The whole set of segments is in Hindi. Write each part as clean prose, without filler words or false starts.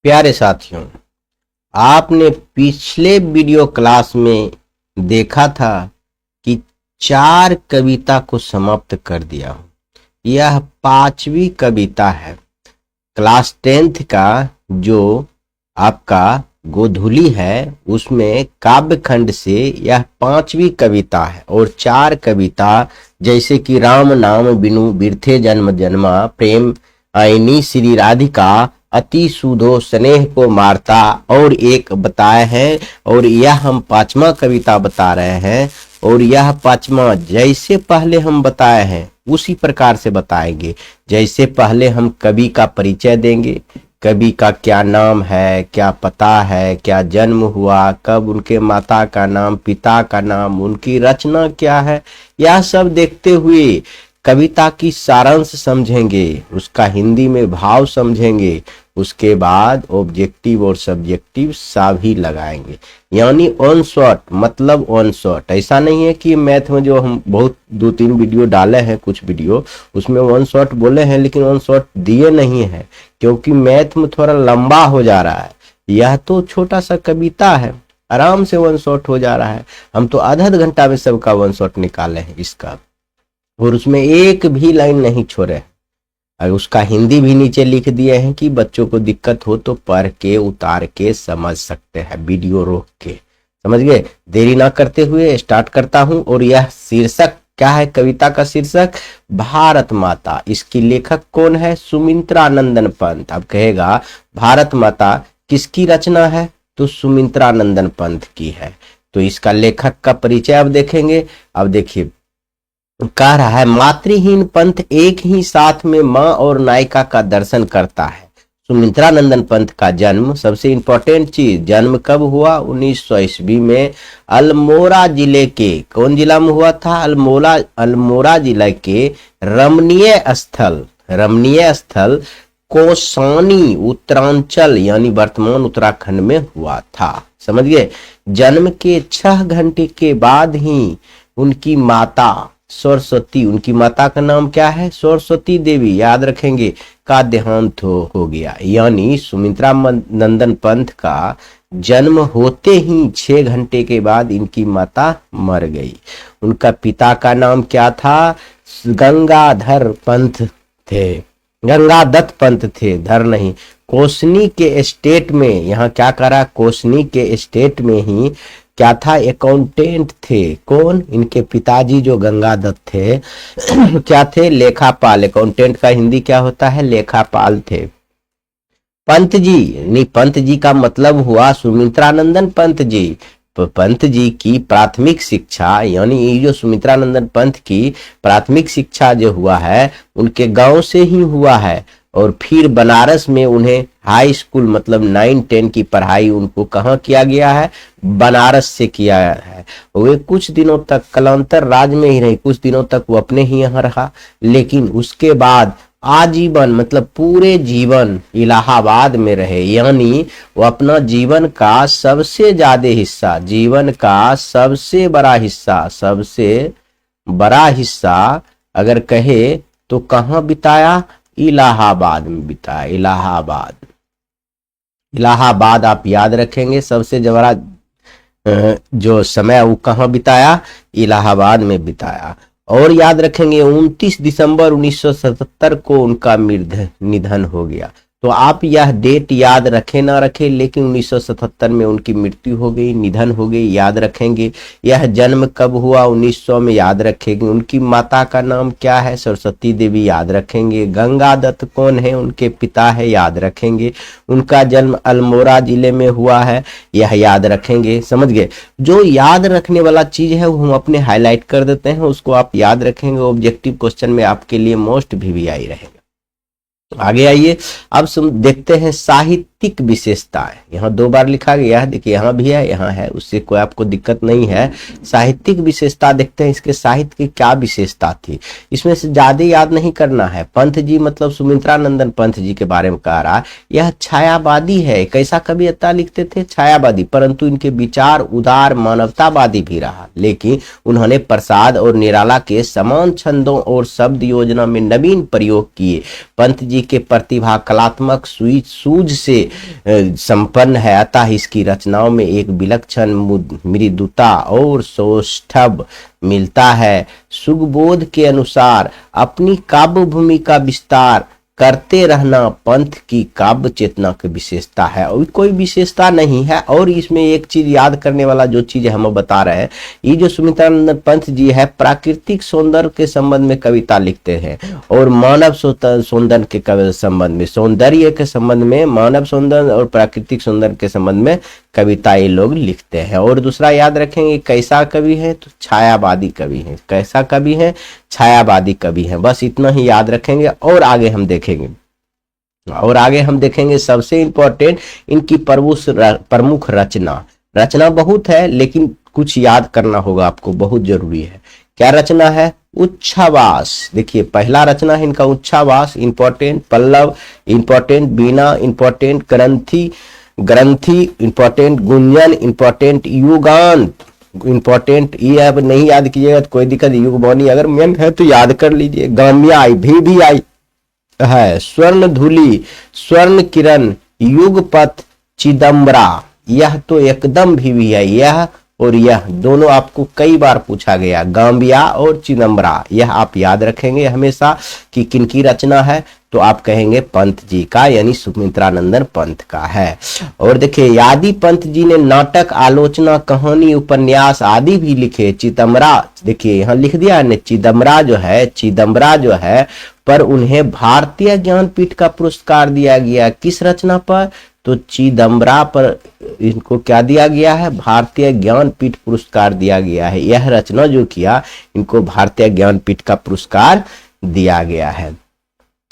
प्यारे साथियों, आपने पिछले वीडियो क्लास में देखा था कि 4 कविता को समाप्त कर दिया हूं। यह 5वीं कविता है। क्लास 10th का जो आपका गोधूली है उसमें काव्य खंड से यह 5वीं कविता है और 4 कविता जैसे कि राम नाम बिनु बिरथे जन्म जन्मा, प्रेम आईनी श्री राधिका, अति सुधो स्नेह को मारता और एक बताए हैं। और यह हम 5वां कविता बता रहे हैं और यह 5वां जैसे पहले हम बताए हैं उसी प्रकार से बताएंगे। जैसे पहले हम कवि का परिचय देंगे, कवि का क्या नाम है, क्या पता है, क्या जन्म हुआ, कब उनके माता का नाम, पिता का नाम, उनकी रचना क्या है, यह सब देखते हुए कविता की सारांश समझेंगे, उसका हिंदी में भाव समझेंगे। उसके बाद ऑब्जेक्टिव और सब्जेक्टिव सभी लगाएंगे, यानी ऑन शॉट मतलब ऑन शॉट। ऐसा नहीं है कि मैथ में जो हम बहुत 2-3 वीडियो डाले हैं, कुछ वीडियो उसमें ऑन शॉट बोले हैं लेकिन ऑन शॉट दिए नहीं है, क्योंकि मैथ में थोड़ा लंबा हो जा रहा है। यह तो छोटा सा कविता है, आराम से वन शॉट हो जा रहा है। हम तो आधा घंटा में सबका वन शॉट निकाले हैं इसका, और उसमें एक भी लाइन नहीं छोड़े। और उसका हिंदी भी नीचे लिख दिए हैं कि बच्चों को दिक्कत हो तो पढ़ के उतार के समझ सकते हैं, वीडियो रोक के। समझ गए? देरी ना करते हुए स्टार्ट करता हूं। और यह शीर्षक क्या है? कविता का शीर्षक भारत माता। इसकी लेखक कौन है? सुमित्रा नंदन पंत। अब कहेगा भारत माता किसकी रचना है? तो सुमित्रा नंदन पंत की है। तो इसका लेखक का परिचय अब देखेंगे। अब देखिए, कह रहा है मातृहीन पंथ एक ही साथ में मां और नायिका का दर्शन करता है। सुमित्रा नंदन पंथ का जन्म, सबसे इंपॉर्टेंट चीज, जन्म कब हुआ? 1900 ईस्वी में अल्मोड़ा जिले के, कौन जिला में हुआ था? अल्मोड़ा जिले के रमणीय स्थल कौसानी उत्तरांचल यानी वर्तमान उत्तराखंड में हुआ था। समझ गए? जन्म के 6 घंटे के बाद ही उनकी माता सरस्वती, उनकी माता का नाम क्या है? सरस्वती देवी, याद रखेंगे, का देहांत हो गया। यानी सुमित्रा नंदन पंत का जन्म होते ही 6 घंटे के बाद इनकी माता मर गई। उनका पिता का नाम क्या था? गंगाधर पंत थे, गंगादत्त पंत थे, धर नहीं। कोसनी के स्टेट में, यहाँ क्या करा? कोसनी के स्टेट में ही क्या था? अकाउंटेंट थे। कौन? इनके पिताजी जो गंगादत्त थे क्या थे? लेखापाल। अकाउंटेंट का हिंदी क्या होता है? लेखापाल थे। पंत जी, नहीं, पंत जी का मतलब हुआ सुमित्रानंदन पंत जी। पंत जी की प्राथमिक शिक्षा, यानी ये जो सुमित्रानंदन पंत की प्राथमिक शिक्षा जो हुआ है उनके गांव से ही हुआ है। और फिर बनारस में उन्हें हाई स्कूल मतलब 9-10 की पढ़ाई उनको कहाँ किया गया है? बनारस से किया है। वे कुछ दिनों तक कलांतर राज में ही रहे, कुछ दिनों तक वो अपने ही यहाँ रहा, लेकिन उसके बाद आजीवन मतलब पूरे जीवन इलाहाबाद में रहे। यानी वो अपना जीवन का सबसे ज्यादा हिस्सा, जीवन का सबसे बड़ा हिस्सा अगर कहे तो कहाँ बिताया? इलाहाबाद में बिताया। इलाहाबाद आप याद रखेंगे, सबसे बड़ा जो समय वो कहाँ बिताया? इलाहाबाद में बिताया। और याद रखेंगे 29 दिसंबर 1977 को उनका निधन हो गया। तो आप यह डेट याद रखे ना रखे, लेकिन 1977 में उनकी मृत्यु हो गई, निधन हो गई, याद रखेंगे। यह जन्म कब हुआ? 1900 में, याद रखेंगे। उनकी माता का नाम क्या है? सरस्वती देवी, याद रखेंगे। गंगादत्त कौन है? उनके पिता है, याद रखेंगे। उनका जन्म अल्मोड़ा जिले में हुआ है, यह याद रखेंगे। समझ गए? जो याद रखने वाला चीज है वो हम अपने हाईलाइट कर देते हैं, उसको आप याद रखेंगे। ऑब्जेक्टिव क्वेश्चन में आपके लिए मोस्ट VVI रहेगा। आगे आइए, अब देखते हैं साहित्यिक विशेषताएं। यहाँ 2 बार लिखा गया है, देखिए यहाँ भी है, यहाँ है, उससे कोई आपको दिक्कत नहीं है। साहित्यिक विशेषता देखते हैं, इसके साहित्य की क्या विशेषता थी। इसमें से ज्यादा याद नहीं करना है। पंत जी मतलब सुमित्रानंदन पंत जी के बारे में कह रहा है। यह छायावादी है। कैसा कविता लिखते थे? छायावादी, परंतु इनके विचार उदार मानवतावादी भी रहा। लेकिन उन्होंने प्रसाद और निराला के समान छंदों और शब्द योजना में नवीन प्रयोग किए। पंत जी जी के प्रतिभा कलात्मक सूझ से संपन्न है, अतः इसकी रचनाओं में एक विलक्षण मृदुता और सौष्ठव मिलता है। सुगबोध के अनुसार अपनी काव्य भूमि का विस्तार करते रहना पंथ की काव्य चेतना की विशेषता है, और कोई विशेषता नहीं है। और इसमें एक चीज याद करने वाला जो चीज हम बता रहे हैं, ये जो सुमित्रानंद पंत जी है प्राकृतिक सौंदर्य के संबंध में कविता लिखते हैं और मानव सौंदर्य के संबंध में, सौंदर्य के संबंध में, मानव सौंदर्य और प्राकृतिक सौंदर्य के संबंध में कविता ये लोग लिखते हैं। और दूसरा याद रखेंगे कैसा कवि है, तो छायावादी कवि है। कैसा कवि है, छायावादी कवि है। बस इतना ही याद रखेंगे और आगे हम देखेंगे सबसे इंपॉर्टेंट इनकी प्रमुख रचना बहुत है, लेकिन कुछ याद करना होगा आपको, बहुत जरूरी है। क्या रचना है? उच्छ्वास। देखिए पहला रचना है इनका उच्छ्वास, इंपॉर्टेंट। पल्लव इंपॉर्टेंट। बीना इंपॉर्टेंट। ग्रंथि इंपॉर्टेंट। गुंजन इंपॉर्टेंट। युगांत इंपॉर्टेंट। ये अब नहीं याद कीजिएगा तो कोई दिक्कत, युगबोनी अगर मेन है तो याद कर लीजिए। गाम्या भी आई है। स्वर्ण धूलि, स्वर्ण किरण, युगपथ, चिदम्बरा, यह तो एकदम भी है। यह और यह दोनों आपको कई बार पूछा गया, गाम्बिया और चिदम्बरा, यह आप याद रखेंगे हमेशा कि किनकी रचना है, तो आप कहेंगे पंत जी का, यानी सुमित्रानंदन पंत का है। और देखिए यादी पंत जी ने नाटक, आलोचना, कहानी, उपन्यास आदि भी लिखे। चिदम्बरा, देखिए यहाँ लिख दिया है, चिदम्बरा जो है पर उन्हें भारतीय ज्ञानपीठ का पुरस्कार दिया गया। किस रचना पर? तो चिदम्बरा पर इनको क्या दिया गया है? भारतीय ज्ञानपीठ पुरस्कार दिया गया है। यह रचना जो किया इनको भारतीय ज्ञानपीठ का पुरस्कार दिया गया है।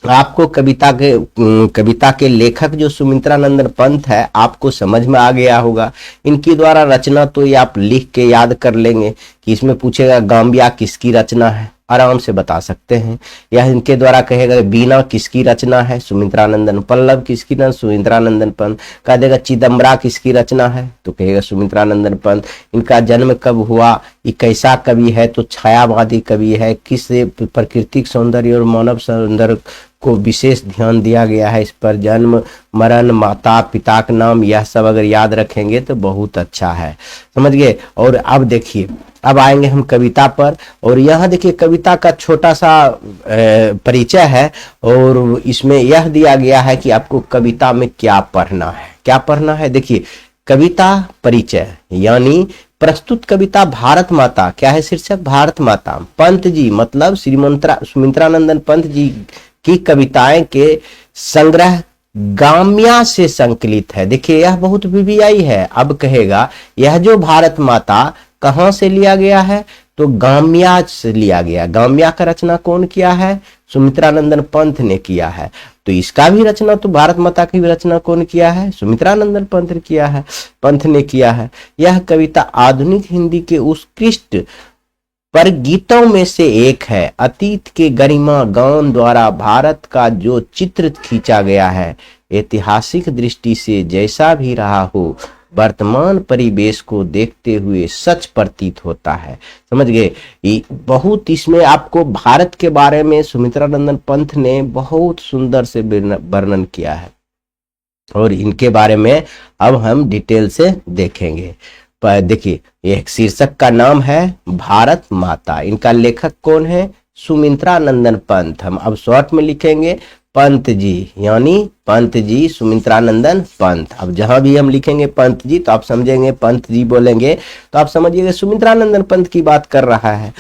आपको कविता के लेखक जो सुमित्रानंदन पंत है आपको समझ में आ गया होगा। इनकी द्वारा रचना तो ये आप लिख के याद कर लेंगे कि इसमें पूछेगा गाम्बिया किसकी रचना है, आराम से बता सकते हैं। यह इनके द्वारा कहेगा बीना किसकी रचना है, सुमित्रानंदन। पल्लव किसकी रचना, सुमित्रानंदन पंत। कह देगा चिदम्बरा किसकी रचना है, तो कहेगा सुमित्रानंदन पंत। इनका जन्म कब हुआ, ये कैसा कवि है, तो छायावादी कवि है। किस प्राकृतिक सौंदर्य और मानव सौंदर्य को विशेष ध्यान दिया गया है। इस पर जन्म, मरण, माता पिता का नाम, यह सब अगर याद रखेंगे तो बहुत अच्छा है, समझ गए। और अब देखिए, अब आएंगे हम कविता पर, और यहाँ देखिए कविता का छोटा सा परिचय है, और इसमें यह दिया गया है कि आपको कविता में क्या पढ़ना है। देखिए कविता परिचय, यानी प्रस्तुत कविता भारत माता, क्या है शीर्षक? भारत माता। पंत जी मतलब सुमित्रानंदन पंत जी की कविताएं के संग्रह गाम्या से संकलित है। देखिए यह बहुत वीवीआई है। अब कहेगा यह जो भारत माता कहां से लिया गया है, तो गाम्या से लिया गया। गाम्या का रचना कौन किया है? सुमित्रानंदन पंत ने किया है। तो इसका भी रचना, तो भारत माता की भी रचना कौन किया है? सुमित्रानंदन पंत ने किया है। यह कविता आधुनिक हिंदी के उत्कृष्ट पर गीतों में से एक है। अतीत के गरिमा गान द्वारा भारत का जो चित्र खींचा गया है, ऐतिहासिक दृष्टि से जैसा भी रहा हो, वर्तमान परिवेश को देखते हुए सच प्रतीत होता है। समझ गए? बहुत इसमें आपको भारत के बारे में सुमित्रानंदन पंत ने बहुत सुंदर से वर्णन किया है, और इनके बारे में अब हम डिटेल से देखेंगे। देखिए एक शीर्षक का नाम है भारत माता। इनका लेखक कौन है? सुमित्रानंदन पंत। हम अब शॉर्ट में लिखेंगे पंत जी, यानी पंत जी, सुमित्रानंदन पंत। अब जहां भी हम लिखेंगे पंत जी तो आप समझेंगे, पंत जी बोलेंगे तो आप समझिएगा सुमित्रानंदन पंत की बात कर रहा है।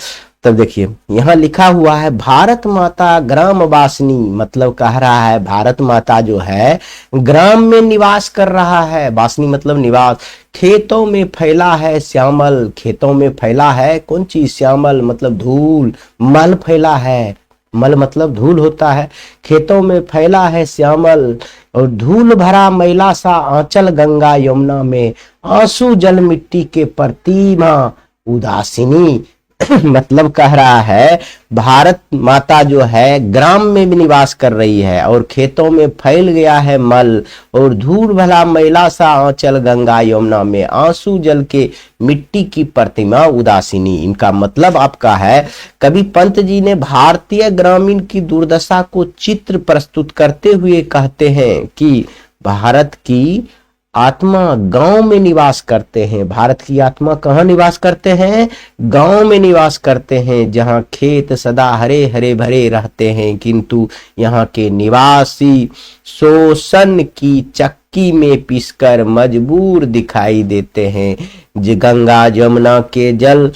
तब देखिए यहाँ लिखा हुआ है भारत माता ग्राम वासिनी, मतलब कह रहा है भारत माता जो है ग्राम में निवास कर रहा है। वासिनी मतलब निवास। खेतों में फैला है श्यामल, खेतों में फैला है कौन चीज? श्यामल मतलब धूल, मल फैला है, मल मतलब धूल होता है। खेतों में फैला है श्यामल और धूल भरा मैला सा आंचल गंगा यमुना में, आंसू जल मिट्टी के प्रतिमा उदासीनी। मतलब कह रहा है भारत माता जो है ग्राम में भी निवास कर रही है और खेतों में फैल गया है मल और धूल भला मैला सा आंचल गंगा यमुना में आंसू जल के मिट्टी की प्रतिमा उदासीनी। इनका मतलब आपका है कवि पंत जी ने भारतीय ग्रामीण की दुर्दशा को चित्र प्रस्तुत करते हुए कहते हैं कि भारत की आत्मा गांव में निवास करते हैं। भारत की आत्मा कहाँ निवास करते हैं? गांव में निवास करते हैं, जहां खेत सदा हरे हरे भरे रहते हैं, किंतु यहाँ के निवासी शोषण की चक्की में पिसकर मजबूर दिखाई देते हैं। गंगा जमुना के जल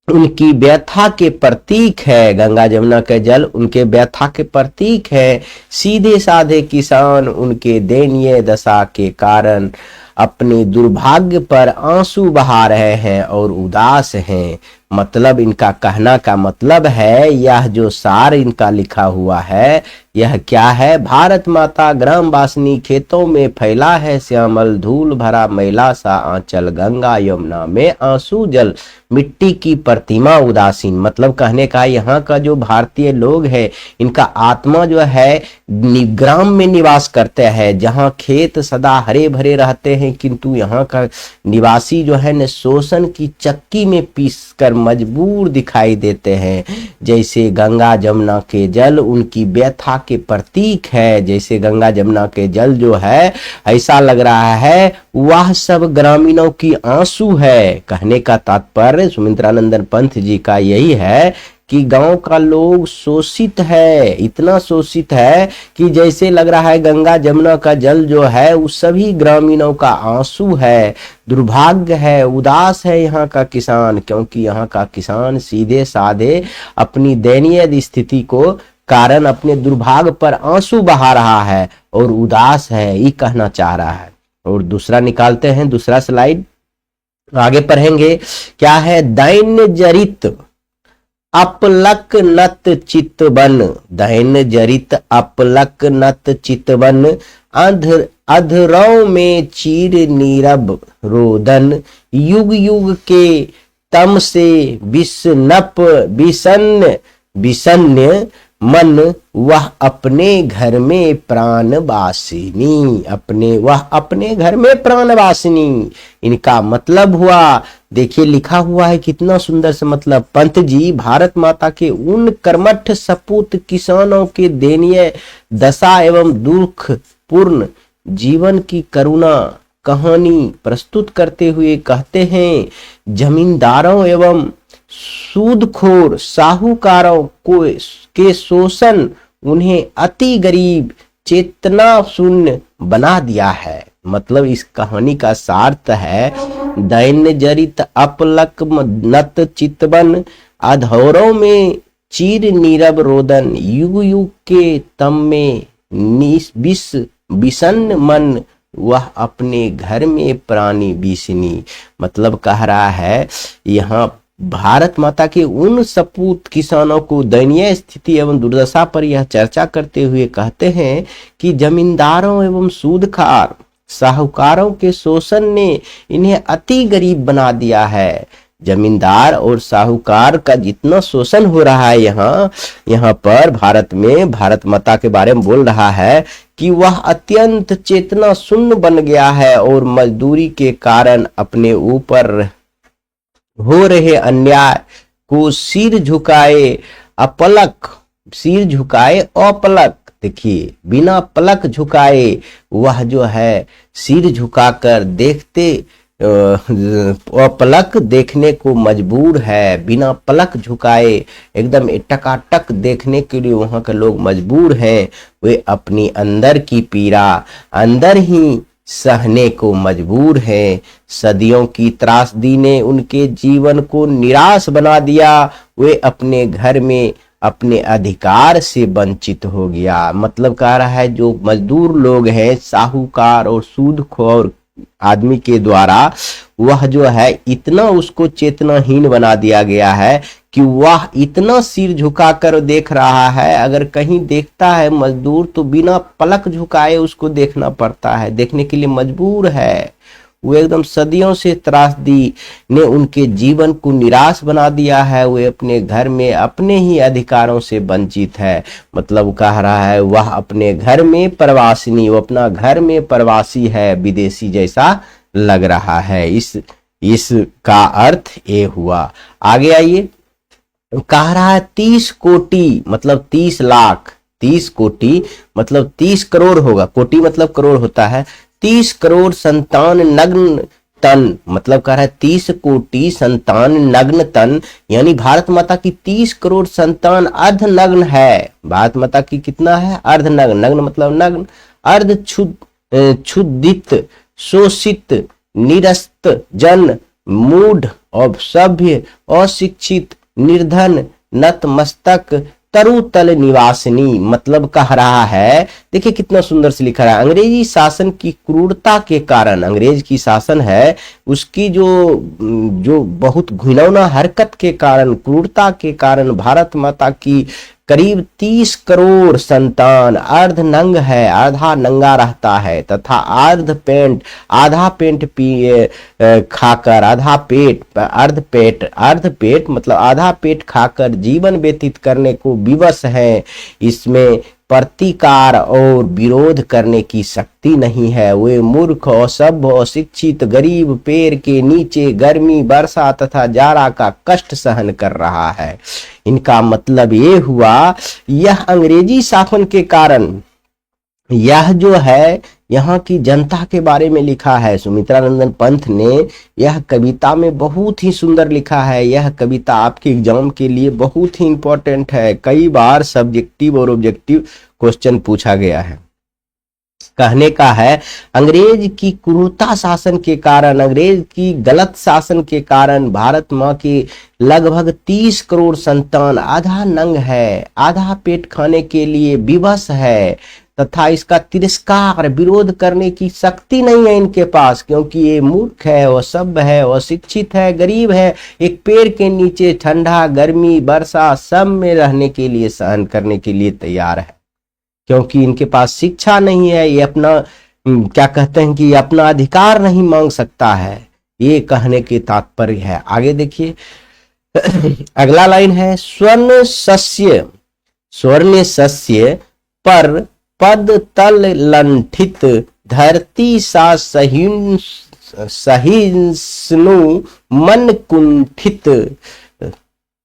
उनकी व्यथा के प्रतीक है। गंगा जमुना के जल उनके व्यथा के प्रतीक है। सीधे साधे किसान उनके दयनीय दशा के कारण अपने दुर्भाग्य पर आंसू बहा रहे हैं और उदास हैं। मतलब इनका कहना का मतलब है, यह जो सार इनका लिखा हुआ है यह क्या है? भारत माता ग्राम वासिनी खेतों में फैला है श्यामल धूल भरा मैला सा आंचल गंगा यमुना में आंसू जल मिट्टी की प्रतिमा उदासीन। मतलब कहने का यहाँ का जो भारतीय लोग है इनका आत्मा जो है ग्राम में निवास करते हैं, जहाँ खेत सदा हरे भरे रहते हैं, किंतु यहाँ का निवासी जो है न शोषण की चक्की में पीस कर मजबूर दिखाई देते हैं। जैसे गंगा जमुना के जल उनकी व्यथा के प्रतीक है। जैसे गंगा जमुना के जल जो है ऐसा लग रहा है वह सब ग्रामीणों की आंसू है। कहने का तात्पर्य सुमित्रानंदन पंत जी का यही है कि गांव का लोग शोषित है, इतना शोषित है कि जैसे लग रहा है गंगा जमुना का जल जो है उस सभी ग्रामीणों का आंसू है, दुर्भाग्य है, उदास है यहाँ का किसान, क्योंकि यहाँ का किसान सीधे साधे अपनी दयनीय स्थिति को कारण अपने दुर्भाग्य पर आंसू बहा रहा है और उदास है, ये कहना चाह रहा है। और दूसरा निकालते हैं, दूसरा स्लाइड आगे पढ़ेंगे। क्या है? दैन्य जरित अपलक नत चितवन, दैन्य जरित अपलक नत चितवन, अधरों में चीर नीरब रोदन, युग युग के तम से विषन्न मन, वह अपने घर में प्राणवासिनी, वह अपने घर में प्राणवासिनी। इनका मतलब हुआ, देखिए लिखा हुआ है कितना सुंदर से मतलब। पंत जी भारत माता के उन कर्मठ सपूत किसानों के दयनीय दशा एवं दुख पूर्ण जीवन की करुणा कहानी प्रस्तुत करते हुए कहते हैं, जमींदारों एवं सूदखोर साहूकारों के शोषण उन्हें अति गरीब चेतना शून्य बना दिया है। मतलब इस कहानी का सार्थ है, दैन्य जरित अपलक नत चितवन, अधरों में चीर नीरब रोदन, युग युग के तम में विषन्न मन, वह अपने घर में प्राणी बीसनी। मतलब कह रहा है यहाँ भारत माता के उन सपूत किसानों को दयनीय स्थिति एवं दुर्दशा पर यह चर्चा करते हुए कहते हैं कि जमींदारों एवं सूदखार साहूकारों के शोषण ने इन्हें अति गरीब बना दिया है। जमींदार और साहूकार का जितना शोषण हो रहा है यहाँ पर भारत में, भारत माता के बारे में बोल रहा है कि वह अत्यंत चेतना शून्य बन गया है और मजदूरी के कारण अपने ऊपर हो रहे अन्याय को सिर झुकाए अपलक, देखिए बिना पलक झुकाए वह जो है सिर झुकाकर देखते पलक देखने को मजबूर है। बिना पलक झुकाए एकदम टकाटक देखने के लिए वहां के लोग मजबूर हैं। वे अपनी अंदर की पीड़ा अंदर ही सहने को मजबूर हैं। सदियों की त्रासदी ने उनके जीवन को निराश बना दिया। वे अपने घर में अपने अधिकार से वंचित हो गया। मतलब कह रहा है जो मजदूर लोग हैं, साहूकार और सूदखोर आदमी के द्वारा वह जो है इतना उसको चेतनाहीन बना दिया गया है कि वह इतना सिर झुकाकर देख रहा है। अगर कहीं देखता है मजदूर तो बिना पलक झुकाए उसको देखना पड़ता है, देखने के लिए मजबूर है। वो एकदम सदियों से त्रासदी ने उनके जीवन को निराश बना दिया है। वे अपने घर में अपने ही अधिकारों से वंचित है। मतलब कह रहा है वह अपने घर में प्रवासिनी, वो अपना घर में प्रवासी है, विदेशी जैसा लग रहा है। इसका अर्थ ये हुआ। आगे आइए, कह रहा है 30 कोटि मतलब 30 लाख, 30 कोटि मतलब 30 करोड़ होगा, कोटि मतलब करोड़ होता है। 30 करोड़ संतान नग्न तन, मतलब कह रहा है 30 कोटि संतान नग्न तन, यानी भारत माता की 30 करोड़ संतान अर्धनग्न है। भारत माता की कितना है? अर्धनग्न। नग्न मतलब नग्न। अर्ध क्षुधित, शोषित, निरस्त जन, मूढ़, असभ्य, अशिक्षित, निर्धन, नतमस्तक, तरुतल निवासिनी। मतलब कह रहा है, देखिए कितना सुंदर से लिखा है, अंग्रेजी शासन की क्रूरता के कारण, अंग्रेज की शासन है उसकी जो बहुत घिनौना हरकत के कारण, क्रूरता के कारण भारत माता की करीब 30 करोड़ संतान अर्धनंग है, आधा नंगा रहता है, तथा आधा पेट खाकर, अर्ध पेट मतलब आधा पेट खाकर जीवन व्यतीत करने को विवश है। इसमें प्रतिकार और विरोध करने की शक्ति नहीं है। वे मूर्ख, असभ्य, अशिक्षित, गरीब, पेड़ के नीचे गर्मी, वर्षा तथा जाड़ा का कष्ट सहन कर रहा है। इनका मतलब ये हुआ, यह अंग्रेजी शासन के कारण, यह जो है यहाँ की जनता के बारे में लिखा है। सुमित्रा नंदन पंत ने यह कविता में बहुत ही सुंदर लिखा है। यह कविता आपके एग्जाम के लिए बहुत ही इंपॉर्टेंट है। कई बार सब्जेक्टिव और ऑब्जेक्टिव क्वेश्चन पूछा गया है। कहने का है, अंग्रेज की क्रूरता शासन के कारण, अंग्रेज की गलत शासन के कारण भारत माँ के लगभग 30 करोड़ संतान आधा नंग है, आधा पेट खाने के लिए विवश है, तथा इसका तिरस्कार, विरोध करने की शक्ति नहीं है इनके पास, क्योंकि ये मूर्ख है, असभ्य है, अशिक्षित है, गरीब है, एक पेड़ के नीचे ठंडा, गर्मी, वर्षा सब में रहने के लिए, सहन करने के लिए तैयार है, क्योंकि इनके पास शिक्षा नहीं है। ये अपना क्या कहते हैं कि अपना अधिकार नहीं मांग सकता है, ये कहने के तात्पर्य है। आगे देखिए अगला लाइन है, स्वर्ण सस्य पर पद तल लंठित, धरती सा सहिष्णु मन कुंठित,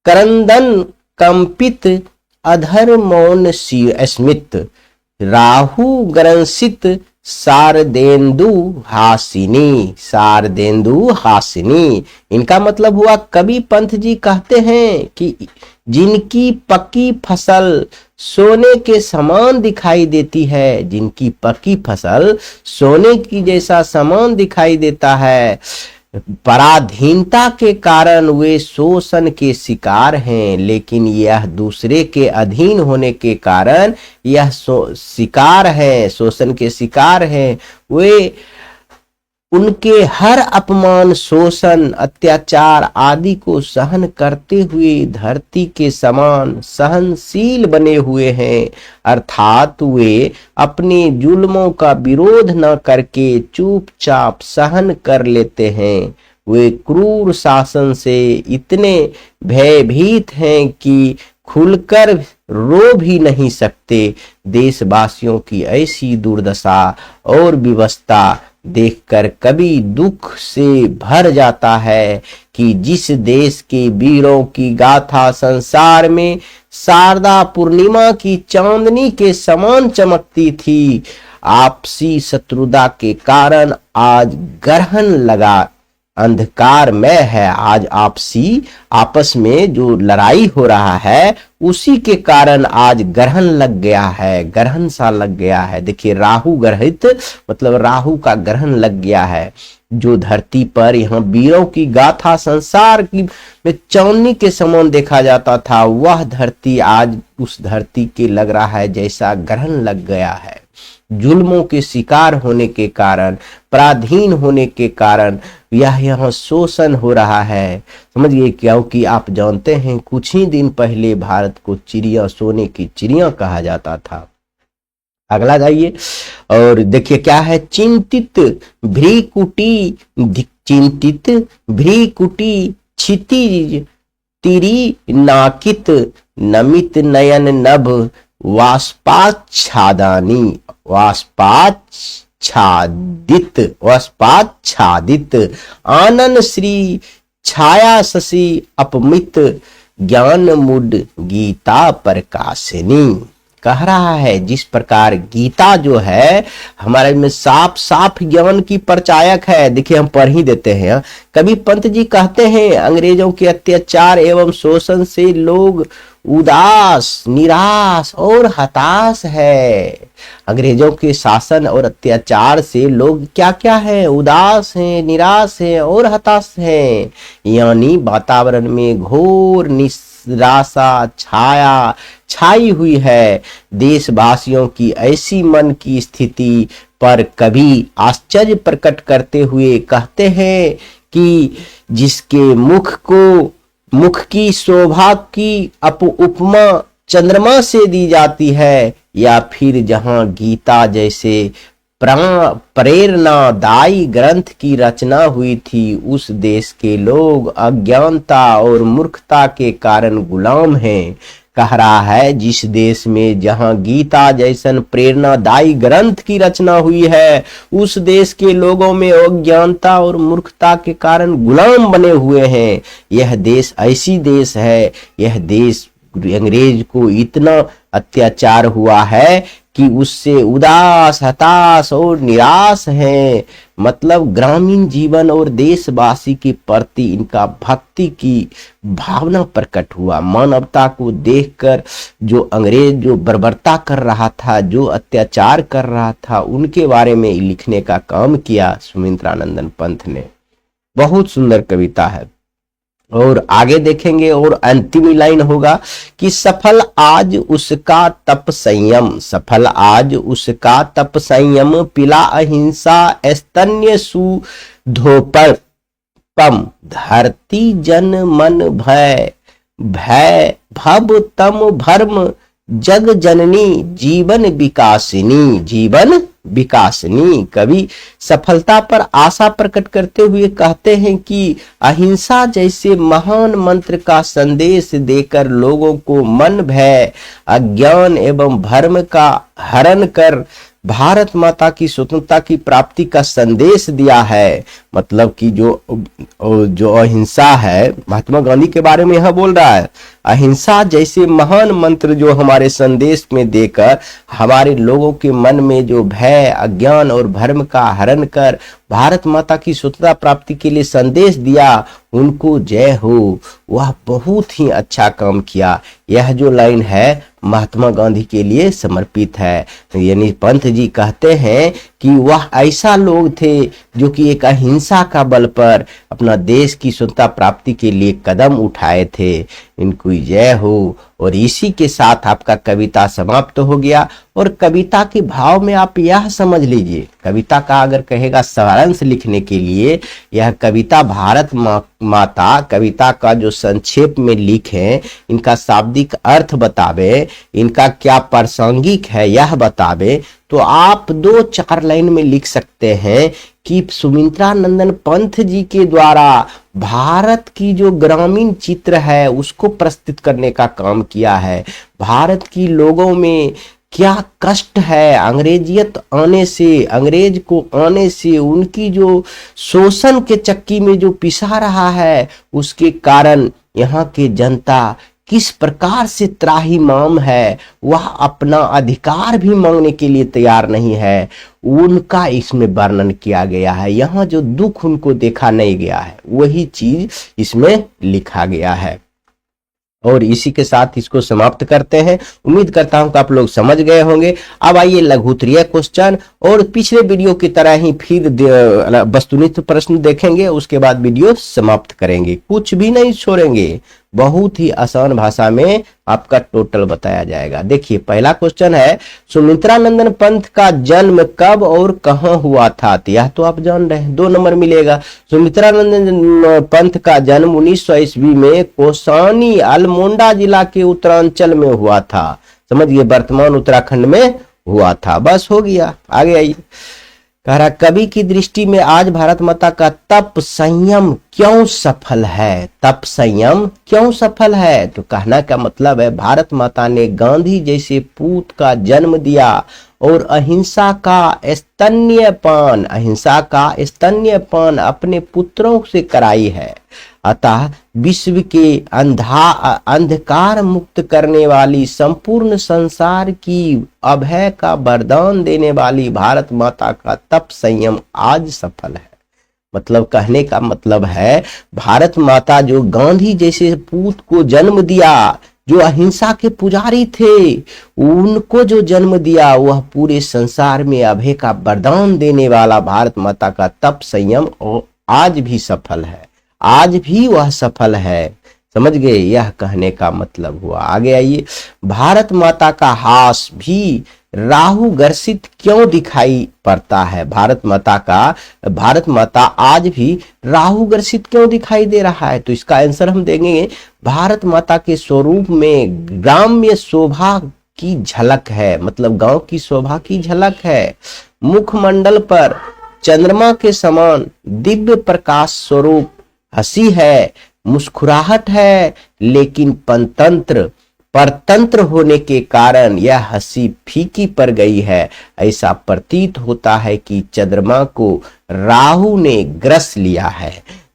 करंदन कंपित अधर मौन स्मित, राहु ग्रंसित शारदेन्दु हासिनी। इनका मतलब हुआ, कवि पंत जी कहते हैं कि जिनकी पकी फसल सोने के समान दिखाई देती है, जिनकी पकी फसल सोने की जैसा समान दिखाई देता है, पराधीनता के कारण वे शोषण के शिकार हैं, लेकिन यह दूसरे के अधीन होने के कारण यह शिकार है, शोषण के शिकार हैं। वे उनके हर अपमान, शोषण, अत्याचार आदि को सहन करते हुए धरती के समान सहनशील बने हुए हैं, अर्थात वे अपने जुल्मों का विरोध न करके चुपचाप सहन कर लेते हैं। वे क्रूर शासन से इतने भयभीत हैं कि खुलकर रो भी नहीं सकते। देशवासियों की ऐसी दुर्दशा और विवशता देखकर कभी दुख से भर जाता है कि जिस देश के वीरों की गाथा संसार में शारदा पूर्णिमा की चांदनी के समान चमकती थी, आपसी शत्रुता के कारण आज ग्रहण लगा, अंधकारमय है। आज आपस में जो लड़ाई हो रहा है उसी के कारण आज ग्रहण लग गया है, ग्रहण सा लग गया है। देखिए राहु ग्रहित मतलब राहु का ग्रहण लग गया है। जो धरती पर यहाँ वीरों की गाथा संसार की में चांदनी के समान देखा जाता था, वह धरती आज उस धरती के लग रहा है जैसा ग्रहण लग गया है। जुल्मों के शिकार होने के कारण, पराधीन होने के कारण यह यहाँ शोषण हो रहा है। समझिए, क्योंकि आप जानते हैं कुछ ही दिन पहले भारत को चिड़िया, सोने की चिड़िया कहा जाता था। अगला जाइए और देखिए क्या है, चिंतित भ्रीकुटी, चिंतित भ्रीकुटी क्षितिज तिरी नाकित, नमित नयन नभ वाष्पाच्छादानी, वाष्पाच्छादित आनन श्री छाया शशि अपमित, ज्ञान मुड गीता प्रकाशिनी। कह रहा है जिस प्रकार गीता जो है हमारे में साफ साफ ज्ञान की प्रचायक है। देखिए हम पढ़ ही देते हैं। कवि पंत जी कहते हैं अंग्रेजों के अत्याचार एवं शोषण से लोग उदास, निराश और हताश है। अंग्रेजों के शासन और अत्याचार से लोग क्या क्या है, उदास हैं, निराश हैं और हताश हैं। यानी वातावरण में घोर निराशा छाई हुई है। देशवासियों की ऐसी मन की स्थिति पर कवि आश्चर्य प्रकट करते हुए कहते हैं कि जिसके मुख की शोभा की उपमा चंद्रमा से दी जाती है, या फिर जहां गीता जैसे प्रेरणादायी ग्रंथ की रचना हुई थी, उस देश के लोग अज्ञानता और मूर्खता के कारण गुलाम हैं। कह रहा है जिस देश में जहां गीता जैसन प्रेरणादायी ग्रंथ की रचना हुई है, उस देश के लोगों में अज्ञानता और मूर्खता के कारण गुलाम बने हुए हैं। यह देश ऐसी देश है, यह देश अंग्रेज को इतना अत्याचार हुआ है कि उससे उदास, हताश और निराश हैं। मतलब ग्रामीण जीवन और देशवासी के प्रति इनका भक्ति की भावना प्रकट हुआ। मानवता को देखकर जो अंग्रेज जो बर्बरता कर रहा था, जो अत्याचार कर रहा था, उनके बारे में लिखने का काम किया सुमित्रानंदन पंत ने। बहुत सुंदर कविता है। और आगे देखेंगे और अंतिम लाइन होगा कि सफल आज उसका तप संयम, सफल आज उसका तप संयम, पिला अहिंसा स्तन्य सुधोपम, धरती जन मन भय भव तम भर्म, जग जननी जीवन विकासिनी, जीवन विकासिनी। कवि सफलता पर आशा प्रकट करते हुए कहते हैं कि अहिंसा जैसे महान मंत्र का संदेश देकर लोगों को मन भय, अज्ञान एवं भ्रम का हरण कर भारत माता की स्वतंत्रता की प्राप्ति का संदेश दिया है। मतलब कि जो अहिंसा है, महात्मा गांधी के बारे में यह बोल रहा है, अहिंसा जैसे महान मंत्र जो हमारे संदेश में देकर हमारे लोगों के मन में जो भय, अज्ञान और भ्रम का हरण कर भारत माता की स्वतंत्रता प्राप्ति के लिए संदेश दिया, उनको जय हो। वह बहुत ही अच्छा काम किया। यह जो लाइन है महात्मा गांधी के लिए समर्पित है। यानी पंत जी कहते हैं कि वह ऐसा लोग थे जो कि एक अहिंसा का बल पर अपना देश की स्वतंत्रता प्राप्ति के लिए कदम उठाए थे। इनको जय हो। और इसी के साथ आपका कविता समाप्त हो गया। और कविता के भाव में आप यह समझ लीजिए, कविता का अगर कहेगा सारांश लिखने के लिए, यह कविता भारत माता कविता का जो संक्षेप में लिखे, इनका शाब्दिक अर्थ बतावे, इनका क्या प्रासंगिक है यह बतावे, तो आप 2-4 लाइन में लिख सकते हैं कि सुमित्रानंदन पंत जी के द्वारा भारत की जो ग्रामीण चित्र है उसको प्रस्तुत करने का काम किया है। भारत की लोगों में क्या कष्ट है अंग्रेजियत आने से, अंग्रेज को आने से, उनकी जो शोषण के चक्की में जो पिसा रहा है, उसके कारण यहाँ के जनता किस प्रकार से त्राहिमाम है, वह अपना अधिकार भी मांगने के लिए तैयार नहीं है, उनका इसमें वर्णन किया गया है। यहाँ जो दुख उनको देखा नहीं गया है वही चीज इसमें लिखा गया है। और इसी के साथ इसको समाप्त करते हैं। उम्मीद करता हूं कि आप लोग समझ गए होंगे। अब आइए लघुत्तरीय क्वेश्चन, और पिछले वीडियो की तरह ही फिर वस्तुनिष्ठ प्रश्न देखेंगे, उसके बाद वीडियो समाप्त करेंगे, कुछ भी नहीं छोड़ेंगे। बहुत ही आसान भाषा में आपका टोटल बताया जाएगा। देखिए पहला क्वेश्चन है, सुमित्रानंदन पंत का जन्म कब और कहां हुआ था? तो यह तो आप जान रहे हैं, 2 नंबर मिलेगा। सुमित्रानंदन पंत का जन्म 1900 ईस्वी में कोसानी अल्मोड़ा जिला के उत्तरांचल में हुआ था। समझिए वर्तमान उत्तराखंड में हुआ था। बस हो गया, आगे आइए। कह रहा कवि की दृष्टि में आज भारत माता का तप संयम क्यों सफल है? तप संयम क्यों सफल है? तो कहना का मतलब है भारत माता ने गांधी जैसे पूत का जन्म दिया और अहिंसा का स्तन्यपान अपने पुत्रों से कराई है। अतः विश्व के अंधकार मुक्त करने वाली, संपूर्ण संसार की अभय का वरदान देने वाली भारत माता का तप संयम आज सफल है। मतलब कहने का मतलब है भारत माता जो गांधी जैसे पूत को जन्म दिया, जो अहिंसा के पुजारी थे, उनको जो जन्म दिया, वह पूरे संसार में अभय का वरदान देने वाला भारत माता का तप संयम आज भी सफल है, आज भी वह सफल है। समझ गए? यह कहने का मतलब हुआ। आगे आइए। भारत माता का हास भी राहु ग्रसित क्यों दिखाई पड़ता है? भारत माता आज भी राहु ग्रसित क्यों दिखाई दे रहा है? तो इसका आंसर हम देंगे भारत माता के स्वरूप में ग्राम्य शोभा की झलक है, मतलब गांव की शोभा की झलक है। मुखमंडल पर चंद्रमा के समान दिव्य प्रकाश स्वरूप हंसी है, मुस्कुराहट है, लेकिन परतंत्र होने के कारण यह हंसी फीकी पड़ गई है। ऐसा प्रतीत होता है कि चंद्रमा को राहु ने ग्रस लिया है।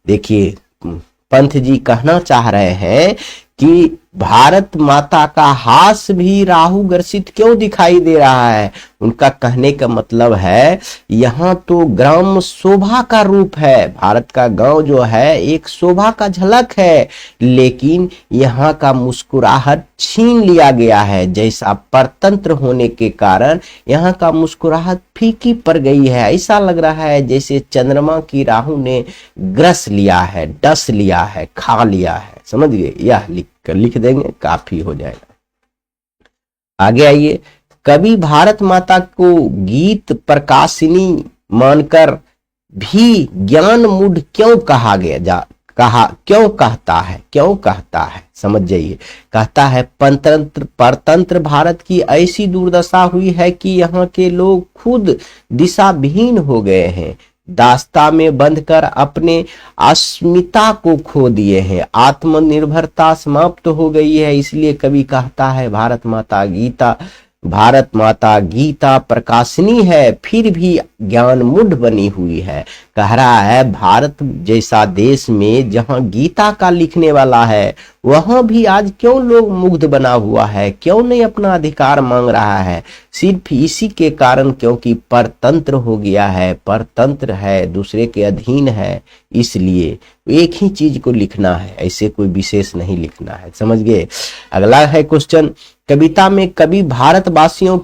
देखिए पंत जी कहना चाह रहे हैं कि भारत माता का हास भी राहु ग्रसित क्यों दिखाई दे रहा है? उनका कहने का मतलब है यहाँ तो ग्राम शोभा का रूप है, भारत का गांव जो है एक शोभा का झलक है, लेकिन यहाँ का मुस्कुराहट छीन लिया गया है। जैसा परतंत्र होने के कारण यहाँ का मुस्कुराहट फीकी पड़ गई है। ऐसा लग रहा है जैसे चंद्रमा की राहु ने ग्रस लिया है, डस लिया है, खा लिया है। समझ गए? यह लिख देंगे, काफी हो जाएगा। आगे आइए। कवि भारत माता को गीत प्रकाशिनी मानकर भी ज्ञान मूढ़ क्यों क्यों कहता है? समझ जाइए। कहता है परतंत्र भारत की ऐसी दुर्दशा हुई है कि यहाँ के लोग खुद दिशाविहीन हो गए हैं, दास्ता में बंधकर अपने अस्मिता को खो दिए हैं, आत्मनिर्भरता समाप्त हो गई है। इसलिए कवि कहता है भारत माता गीता प्रकाशिनी है, फिर भी ज्ञान मूढ़ बनी हुई है। कह रहा है भारत जैसा देश में जहां गीता का लिखने वाला है, वहां भी आज क्यों लोग मुग्ध बना हुआ है, क्यों नहीं अपना अधिकार मांग रहा है? सिर्फ इसी के कारण, क्योंकि परतंत्र हो गया है, परतंत्र है, दूसरे के अधीन है। इसलिए एक ही चीज को लिखना है, ऐसे कोई विशेष नहीं लिखना है। समझ गए? अगला है क्वेश्चन, कविता में कवि भारतवासियों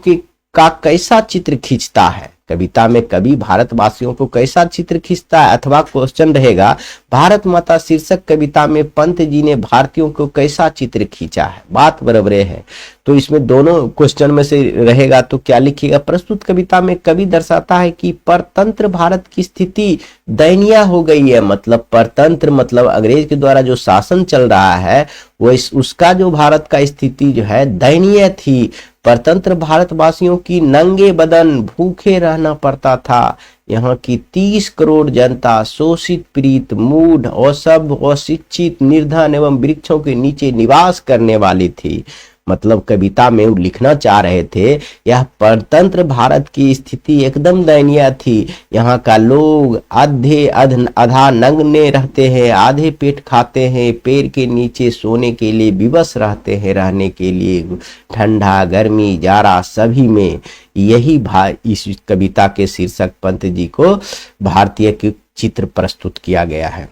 का कैसा चित्र खींचता है? कविता में कवि भारतवासियों को कैसा चित्र खींचता है? अथवा क्वेश्चन रहेगा भारत माता शीर्षक कविता में पंत जी ने भारतीयों को कैसा चित्र खींचा है? बात बराबर है। तो इसमें दोनों क्वेश्चन में से रहेगा तो क्या लिखिएगा? प्रस्तुत कविता में कवि दर्शाता है कि परतंत्र भारत की स्थिति दयनीय हो गई है। मतलब परतंत्र मतलब अंग्रेज के द्वारा जो शासन चल रहा है, वो उसका जो भारत का स्थिति जो है दयनीय थी। परतंत्र भारतवासियों की नंगे बदन भूखे रहना पड़ता था। यहाँ की 30 करोड़ जनता शोषित, पीड़ित, मूढ़, असभ्य, अशिक्षित, निर्धन एवं वृक्षों के नीचे निवास करने वाली थी। मतलब कविता में लिखना चाह रहे थे यह परतंत्र भारत की स्थिति एकदम दयनीय थी। यहाँ का लोग आधा नंगे रहते हैं, आधे पेट खाते हैं, पेड़ के नीचे सोने के लिए विवश रहते हैं, रहने के लिए ठंडा गर्मी जाड़ा सभी में। यही इस कविता के शीर्षक पंत जी को भारतीय के चित्र प्रस्तुत किया गया है,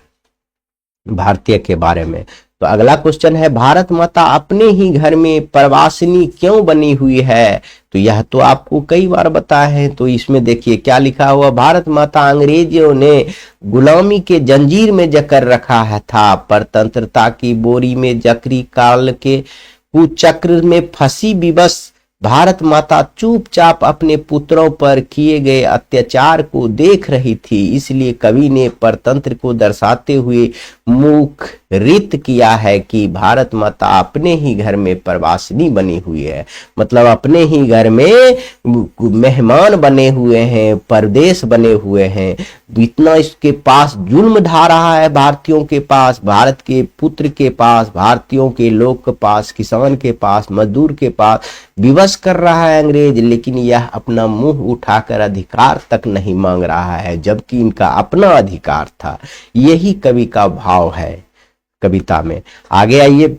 भारतीय के बारे में। तो अगला क्वेश्चन है भारत माता अपने ही घर में प्रवासिनी क्यों बनी हुई है? तो यह तो आपको कई बार बताया है। तो इसमें देखिए क्या लिखा हुआ, भारत माता अंग्रेजों ने गुलामी के जंजीर में जकड़ रखा है था, परतंत्रता की बोरी में जकरी काल के कुचक्र में फंसी विवश भारत माता चुपचाप अपने पुत्रों पर किए गए अत्याचार को देख रही थी। इसलिए कवि ने परतंत्र को दर्शाते हुए रीत किया है कि भारत माता अपने ही घर में प्रवासिनी बनी हुई है, मतलब अपने ही घर में मेहमान बने हुए हैं, परदेश बने हुए हैं। इतना इसके पास जुल्म ढा रहा है भारतीयों के पास, भारत के पुत्र के पास, भारतीयों के लोग के पास, किसान के पास, मजदूर के पास विवश कर रहा है अंग्रेज, लेकिन यह अपना मुंह उठाकर अधिकार तक नहीं मांग रहा है, जबकि इनका अपना अधिकार था। यही कवि का भाव है कविता में। आगे आइए,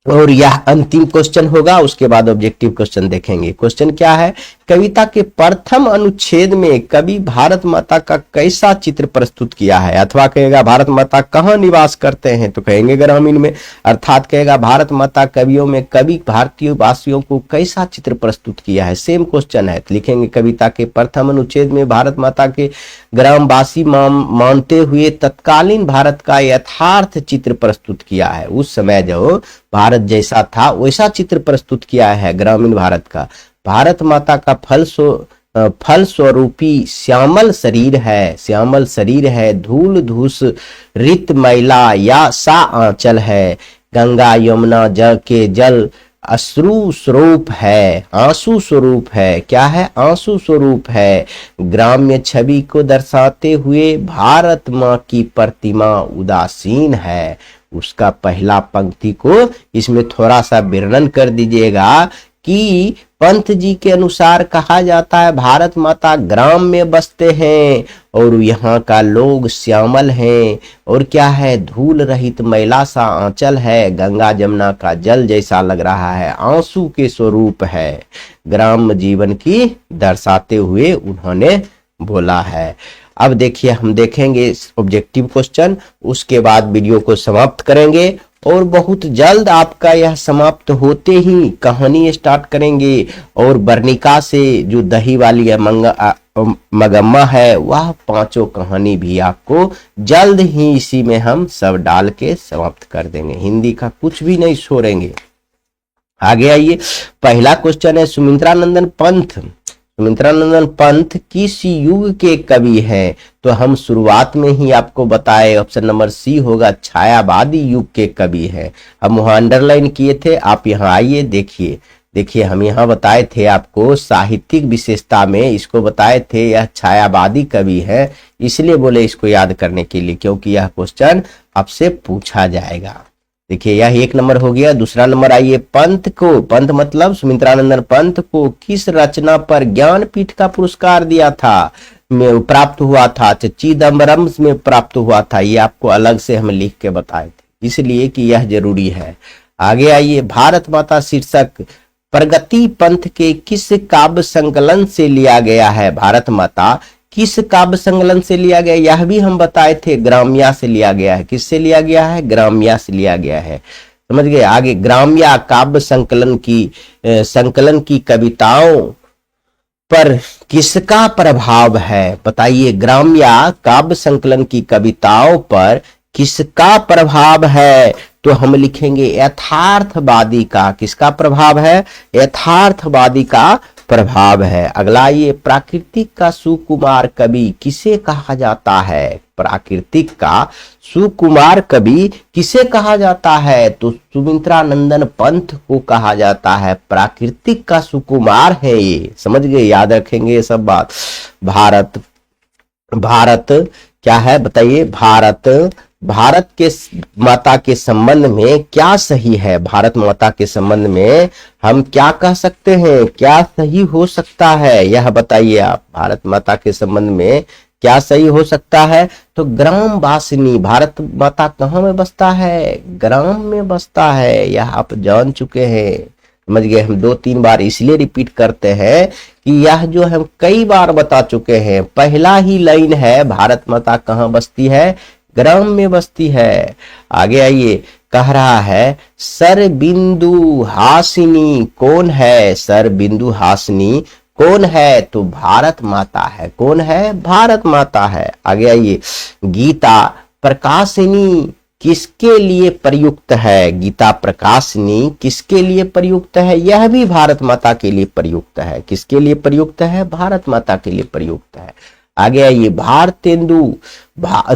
और यह अंतिम क्वेश्चन होगा, उसके बाद ऑब्जेक्टिव क्वेश्चन देखेंगे। क्वेश्चन क्या है, कविता के प्रथम अनुच्छेद में कवि भारत माता का कैसा चित्र प्रस्तुत किया है? अथवा कहेगा भारत माता कहाँ निवास करते हैं, तो कहेंगे ग्रामीण में। अर्थात कहेगा भारत माता कवियों में कवि भारतीय वासियों को कैसा चित्र प्रस्तुत किया है, सेम क्वेश्चन है। तो लिखेंगे कविता के प्रथम अनुच्छेद में भारत माता के ग्रामवासी मानते हुए तत्कालीन भारत का यथार्थ चित्र प्रस्तुत किया है। उस समय जो भारत जैसा था वैसा चित्र प्रस्तुत किया है ग्रामीण भारत का। भारत माता का फल स्वरूपी श्यामल शरीर है, श्यामल शरीर है, धूल धूस रित मैला या सा आंचल है, गंगा यमुना जल के जल अश्रु स्वरूप है, आंसू स्वरूप है। क्या है? आंसू स्वरूप है। ग्राम्य छवि को दर्शाते हुए भारत माँ की प्रतिमा उदासीन है। उसका पहला पंक्ति को इसमें थोड़ा सा वर्णन कर दीजिएगा कि पंत जी के अनुसार कहा जाता है भारत माता ग्राम में बसते हैं और यहाँ का लोग श्यामल हैं, और क्या है? धूल रहित मैला सा आंचल है, गंगा जमुना का जल जैसा लग रहा है, आंसू के स्वरूप है। ग्राम जीवन की दर्शाते हुए उन्होंने बोला है। अब देखिए, हम देखेंगे ऑब्जेक्टिव क्वेश्चन, उसके बाद वीडियो को समाप्त करेंगे और बहुत जल्द आपका यह समाप्त होते ही कहानी स्टार्ट करेंगे। और वर्णिका से जो दही वाली मगम्मा है वह पांचों कहानी भी आपको जल्द ही इसी में हम सब डाल के समाप्त कर देंगे। हिंदी का कुछ भी नहीं छोड़ेंगे। आगे आइए, पहला क्वेश्चन है, सुमित्रानंदन पंत सुमित्रानंदन पंत किस युग के कवि हैं? तो हम शुरुआत में ही आपको बताए, ऑप्शन नंबर सी होगा, छायावादी युग के कवि हैं। हम वहां अंडरलाइन किए थे, आप यहाँ आइए देखिए हम यहाँ बताए थे आपको साहित्यिक विशेषता में इसको बताए थे, यह छायावादी कवि है, इसलिए बोले इसको याद करने के लिए, क्योंकि यह क्वेश्चन आपसे पूछा जाएगा। देखिए यह एक नंबर हो गया। दूसरा नंबर आइए, पंत मतलब सुमित्रानंदन पंत को किस रचना पर ज्ञानपीठ का पुरस्कार दिया था, में प्राप्त हुआ था? चिदम्बरम में प्राप्त हुआ था। ये आपको अलग से हम लिख के बताए थे, इसलिए कि यह जरूरी है। आगे आइए, भारत माता शीर्षक प्रगति पंथ के किस काव्य संकलन से लिया गया है? भारत माता किस काव्य संकलन से लिया गया? यह भी हम बताए थे, ग्राम्या से लिया गया है। किससे लिया गया है? ग्राम्या से लिया गया है। समझ गए? आगे, ग्राम्या काव्य संकलन की कविताओं पर किसका प्रभाव है? बताइए, ग्राम्या काव्य संकलन की कविताओं पर किसका प्रभाव है? तो हम लिखेंगे यथार्थवादी का। किसका प्रभाव है? यथार्थवादी का प्रभाव है। अगला, ये प्राकृतिक का सुकुमार कवि किसे कहा जाता है? प्राकृतिक का सुकुमार कवि किसे कहा जाता है? तो सुमित्रानंदन पंत को कहा जाता है। प्राकृतिक का सुकुमार है ये, समझ गए? याद रखेंगे ये सब बात। भारत क्या है बताइए? भारत के माता के संबंध में क्या सही है? भारत माता के संबंध में हम क्या कह सकते हैं? क्या सही हो सकता है, यह बताइए आप। भारत माता के संबंध में क्या सही हो सकता है? तो ग्राम वासिनी, भारत माता कहाँ में बसता है? ग्राम में बसता है, यह आप जान चुके हैं। समझ गए? हम 2-3 बार इसलिए रिपीट करते हैं कि यह जो हम कई बार बता चुके हैं। पहला ही लाइन है, भारत माता कहाँ बसती है? ग्राम में बसती है। आगे आइए, कह रहा है सरबिंदु हासिनी कौन है? सरबिंदु हासिनी कौन है? तो भारत माता है। कौन है? भारत माता है। आगे आइए, गीता प्रकाशिनी किसके लिए प्रयुक्त है? गीता प्रकाशिनी किसके लिए प्रयुक्त है? यह भी भारत माता के लिए प्रयुक्त है। किसके लिए प्रयुक्त है? भारत माता के लिए प्रयुक्त है। आगे आइए,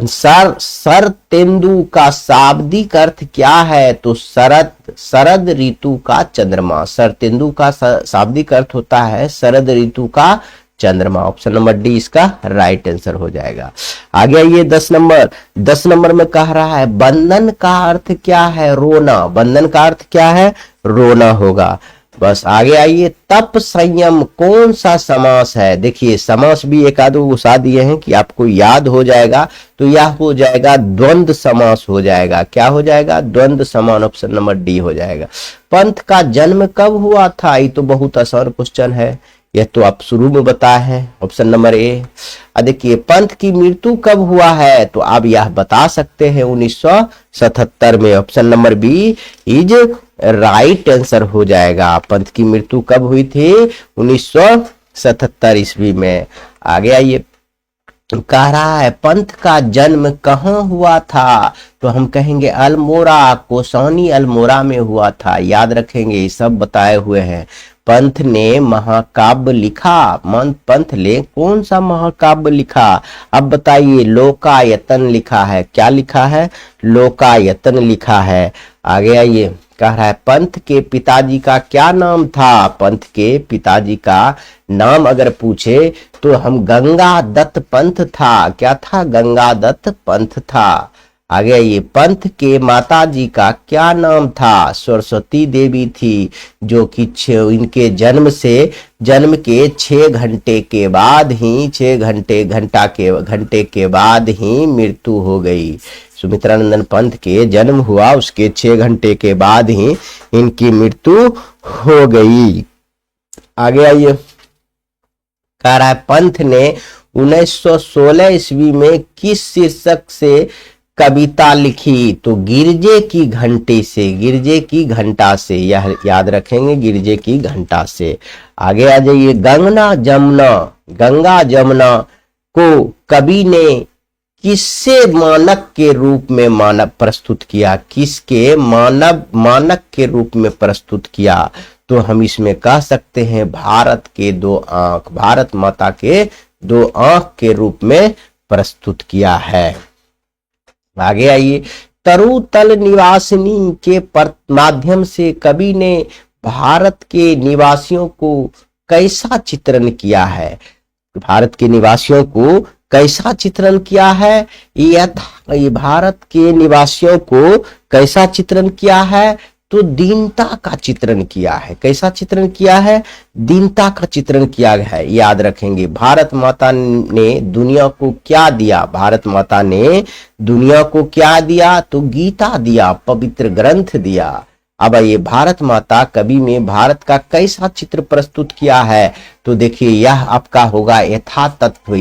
सर तेंदु का शाब्दिक अर्थ क्या है? तो शरद ऋतु का चंद्रमा। सर तेंदु का शाब्दिक अर्थ होता है शरद ऋतु का चंद्रमा। ऑप्शन नंबर डी इसका राइट आंसर हो जाएगा। आगे आइए 10 नंबर में कह रहा है बंधन का अर्थ क्या है? रोना। बंधन का अर्थ क्या है? रोना होगा। बस आगे आइए, तप संयम कौन सा समास है? देखिए समास भी एक आधो घुसा दिए हैं कि आपको याद हो जाएगा, तो यह हो जाएगा द्वंद्व समास हो जाएगा। क्या हो जाएगा? द्वंद्व समान। ऑप्शन नंबर डी हो जाएगा। पंथ का जन्म कब हुआ था? ये तो बहुत आसान क्वेश्चन है, यह तो आप शुरू में बताए हैं। Option number A. देखिए पंथ की मृत्यु कब हुआ है? तो आप यह बता सकते हैं 1977 में। Option number B is right answer हो जाएगा। पंथ की मृत्यु कब हुई थी? 1977 ईस्वी में। आगे आइए, कह रहा है पंथ का जन्म कहाँ हुआ था? तो हम कहेंगे अल्मोड़ा, कोसौनी अल्मोड़ा में हुआ था। याद रखेंगे, ये सब बताए हुए हैं। पंथ ने महाकाव्य लिखा। पंथ ने कौन सा महाकाव्य लिखा? अब बताइए, लोकायतन लिखा है। क्या लिखा है? लोकायतन लिखा है। आगे आइए, कह रहा है पंथ के पिताजी का क्या नाम था? पंथ के पिताजी का नाम अगर पूछे तो हम गंगा दत्त पंथ था। क्या था? गंगा दत्त पंथ था। आगे आइए, पंथ के माताजी का क्या नाम था? सरस्वती देवी थी, जो कि इनके जन्म के 6 घंटे के बाद ही 6 घंटे के बाद ही मृत्यु हो गई। सुमित्रानंदन पंथ के जन्म हुआ, उसके 6 घंटे के बाद ही इनकी मृत्यु हो गई। आगे आइए, कह रहा है पंथ ने 1916 ईस्वी में किस शीर्षक से कविता लिखी? तो गिरजे की घंटे से। गिरजे की घंटा से, यह याद रखेंगे, गिरजे की घंटा से। आगे आ जाइए, गंगा जमुना को कवि ने किससे मानक के रूप में प्रस्तुत किया? किसके मानक के रूप में प्रस्तुत किया? तो हम इसमें कह सकते हैं भारत के 2 आंख, भारत माता के 2 आंख के रूप में प्रस्तुत किया है। आगे आइए, तरुतल निवासिनी के माध्यम से कवि ने भारत के निवासियों को कैसा चित्रण किया है? भारत के निवासियों को कैसा चित्रण किया है? ये भारत के निवासियों को कैसा चित्रण किया है? तो दीनता का चित्रण किया है। कैसा चित्रण किया है? दीनता का चित्रण किया है। याद रखेंगे, भारत माता ने दुनिया को क्या दिया? भारत माता ने दुनिया को क्या दिया? तो गीता दिया, पवित्र ग्रंथ दिया। अब ये भारत माता कवि में भारत का कैसा चित्र प्रस्तुत किया है? तो देखिए, यह आपका होगा यथातत्व।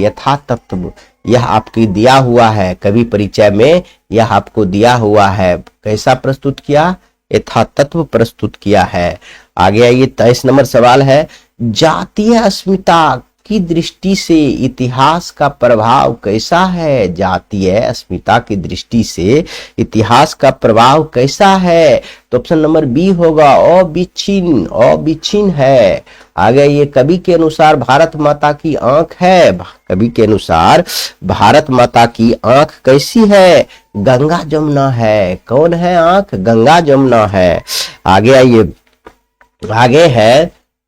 यह आपकी दिया हुआ है कवि परिचय में, यह आपको दिया हुआ है। कैसा प्रस्तुत किया? यथातत्व प्रस्तुत किया है। आगे आइए, 23 नंबर सवाल है, जातीय अस्मिता की दृष्टि से इतिहास का प्रभाव कैसा है? जातीय अस्मिता की दृष्टि से इतिहास का प्रभाव कैसा है? तो ऑप्शन नंबर बी होगा, अविच्छिन्न है। आगे ये कवि के अनुसार भारत माता की आंख है। कवि के अनुसार भारत माता की आंख कैसी है? गंगा जमुना है। कौन है आंख? गंगा जमुना है। आगे आइए,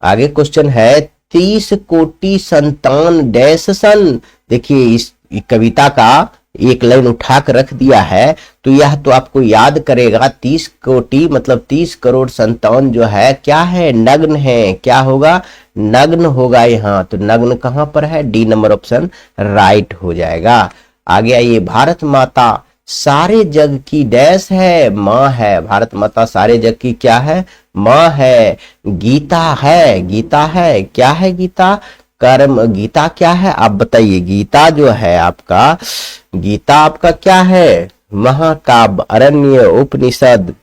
आगे क्वेश्चन है, 30 कोटि संतान डैश सन। देखिए, इस कविता का एक लाइन उठा कर रख दिया है, तो यह तो आपको याद करेगा। 30 कोटि मतलब 30 करोड़ संतान जो है क्या है? नग्न है। क्या होगा? नग्न होगा यहाँ। तो नग्न कहाँ पर है? डी नंबर ऑप्शन राइट हो जाएगा। आगे आइए, भारत माता सारे जग की डैश है? माँ है। भारत माता सारे जग की क्या है? माँ है। गीता है। क्या है गीता? कर्म। गीता क्या है आप बताइए? गीता जो है आपका, गीता आपका क्या है? महाकाव्य, अरण्य, उपनिषद।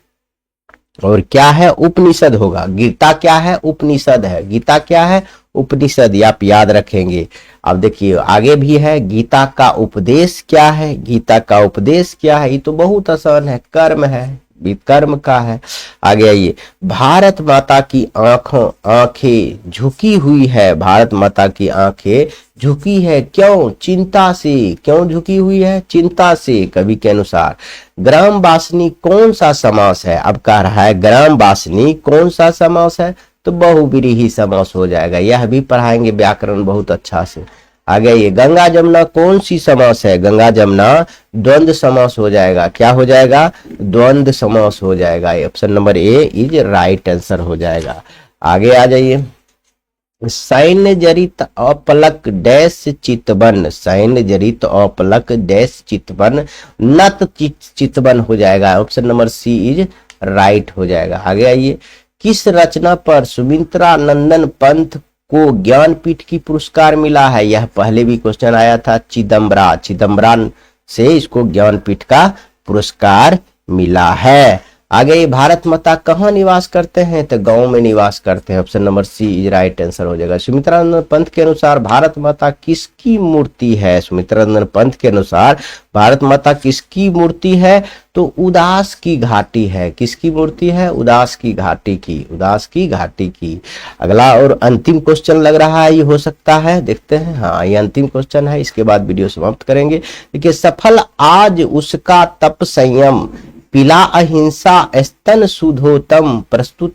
और क्या है? उपनिषद होगा। गीता क्या है? उपनिषद है। गीता क्या है? उपनिषद। आप याद रखेंगे। अब देखिए, आगे भी है, गीता का उपदेश क्या है? गीता का उपदेश क्या है? ये तो बहुत आसान है, कर्म है। विकर्म का है। आगे आइए, भारत माता की आंखें झुकी हुई है। भारत माता की आंखें झुकी है क्यों? चिंता से। क्यों झुकी हुई है? चिंता से, कवि के अनुसार। ग्राम वासनी कौन सा समास है? अब कह रहा है ग्राम वासनी कौन सा समास है, तो बहुव्रीहि समास हो जाएगा। यह भी पढ़ाएंगे व्याकरण बहुत अच्छा से। आगे ये गंगा जमुना कौन सी समास है? गंगा जमुना द्वंद्व समास हो जाएगा। क्या हो जाएगा? द्वंद्व समास हो जाएगा। Option number A is right answer हो जाएगा। आगे आ जाइए, सैन्य जरित अपलक डैश चितवन। सैन्य जरित अपलक डैश चितवन, नत चितवन हो जाएगा। Option number C is right हो जाएगा। आगे आइए, किस रचना पर सुमित्रा नंदन पंत को ज्ञानपीठ की पुरस्कार मिला है? यह पहले भी क्वेश्चन आया था। चिदम्बरा से इसको ज्ञानपीठ का पुरस्कार मिला है। आगे ये भारत माता कहाँ निवास करते हैं? तो गांव में निवास करते हैं। Option number C is right answer हो जाएगा। सुमित्रानंदन पंत के अनुसार भारत माता किसकी मूर्ति है? सुमित्रानंदन पंत के अनुसार भारत माता किसकी मूर्ति है? तो उदास की घाटी है। किसकी मूर्ति है? उदास की घाटी की। उदास की घाटी की। अगला और अंतिम क्वेश्चन लग रहा है ये हो सकता है, देखते हैं। हाँ, ये अंतिम क्वेश्चन है, इसके बाद वीडियो समाप्त करेंगे। देखिए, सफल आज उसका तप संयम, पिला अहिंसा स्तन सुधोतम। प्रस्तुत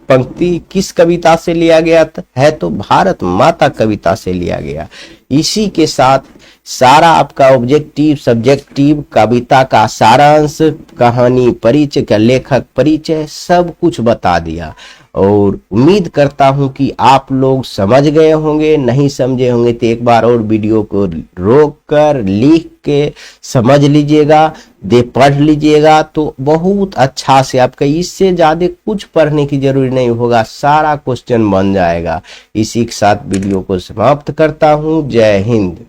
पंक्ति किस कविता से लिया गया है? तो भारत माता कविता से लिया गया। इसी के साथ सारा आपका ऑब्जेक्टिव सब्जेक्टिव कविता का सारांश, कहानी परिचय का लेखक परिचय सब कुछ बता दिया। और उम्मीद करता हूं कि आप लोग समझ गए होंगे। नहीं समझे होंगे तो एक बार और वीडियो को रोक कर लिख के समझ लीजिएगा, पढ़ लीजिएगा, तो बहुत अच्छा से आपका इससे ज्यादा कुछ पढ़ने की जरूरी नहीं होगा, सारा क्वेश्चन बन जाएगा। इसी के साथ वीडियो को समाप्त करता हूं। जय हिंद।